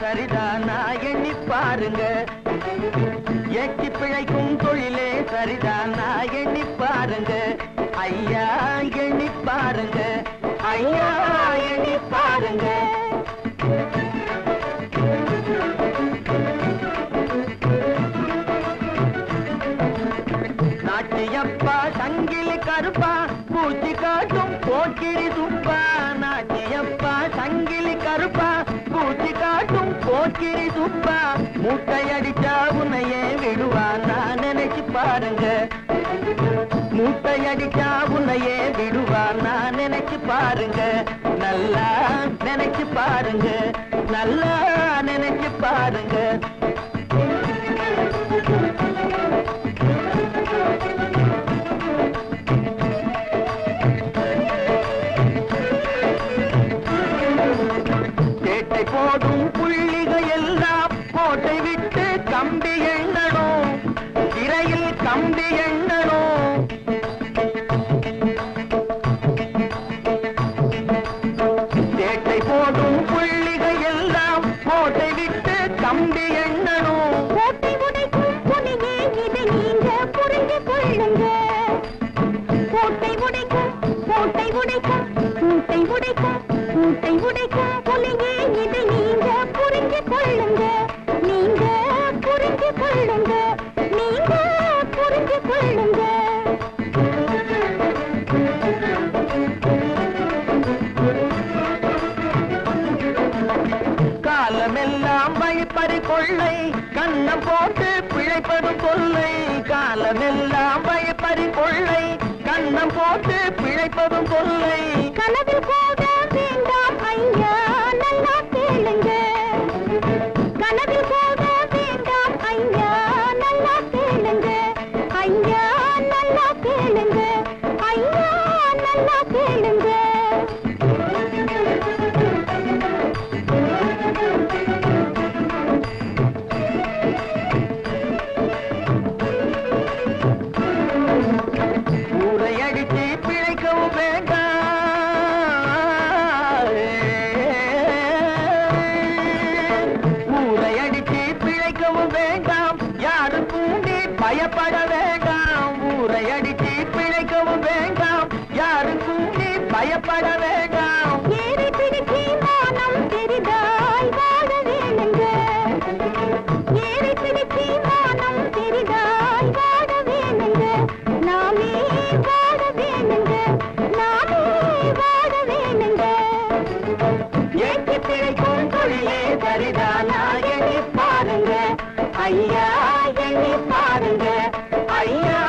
சரிதானா எண்ணி பாருங்க, எட்டி பிழைக்கும் தொழிலே சரிதானா எண்ணி பாருங்க, ஐயா எண்ணி பாருங்க, ஐயா எண்ணி பாருங்க. நாட்டியப்பா சங்கிலி கருப்பா பூச்சி காட்டும் போக்கிரி துப்பா, நாட்டியப்பா சங்கிலி கருப்பா பூச்சி காட்டும் போக்கிரி துப்பா, மூட்டை அடிச்சா உன்னையே விடுவா நான் நினைச்சு பாருங்க, மூட்டை அடிச்சா உன்னையே விடுவா நான் நினைச்சு பாருங்க, நல்லா நினைச்சு பாருங்க, நல்லா நினைச்சு பாருங்க. போடும் புள்ளிகள் எல்லாம் கோட்டை விட்டு கம்பி எண்ணணும், சிறையில் கம்பி எண்ணணும். சேட்டை போடும் புள்ளிகள் எல்லாம் கோட்டை விட்டு கம்பி எண்ணணும். கோட்டை உடைக்கும் புலியே இதை நீங்க புரிந்து கொள்ளுங்க, கோட்டை உடைக்கும் கோட்டை உடைக்கும் மூட்டை உடைக்கும் மூட்டை உடைக்கும் புலியே இதை நீங்க புரிந்து கொள்ளுங்க, நீங்க புரிந்து கொள்ளுங்க, நீங்க புரிந்து கொள்ளுங்க. காலமெல்லாம் வழிப்பறி கொள்ளை கண்ணம் போட்டு பிழைப்பதும் கொள்ளை, காலமெல்லாம் வழிப்பறி கொள்ளை கண்ணம் போட்டு பிழைப்பதும் கொள்ளை. கனவில் போக வேண்டாம் ஐயா நல்லா கேளுங்க, கனவில் போக வேண்டாம் ஐயா நல்லா கேளுங்க, ஐயா நல்லா கேளுங்க, ஐயா நல்லா கேளுங்க. ஊரை அடித்து பிழைக்கவும் வேண்டாம், ஊரை அடித்து பிழைக்கவும் வேண்டாம், யாருக்கும் நீ பயப்பட வேண்டாம், ஊரை அடித்து பிழைக்கவும் வேண்டாம், யாருக்கும் நீ பயப்பட வேண்டாம். ஏறி பிடிச்சி மானம் பெரிதாய் வாழ வேணுங்க, ஏறி பிடிச்சி மானம் பெரிதாய் வாழ வேணுங்க, நாமே வாழ வேணுங்க, நாமே வாழ வேணுங்க. ஏற்றி பிழைக்கும் தொழிலே சரிதானா எண்ணி பாருங்க, ஐயா எண்ணி பாருங்க, ஐயா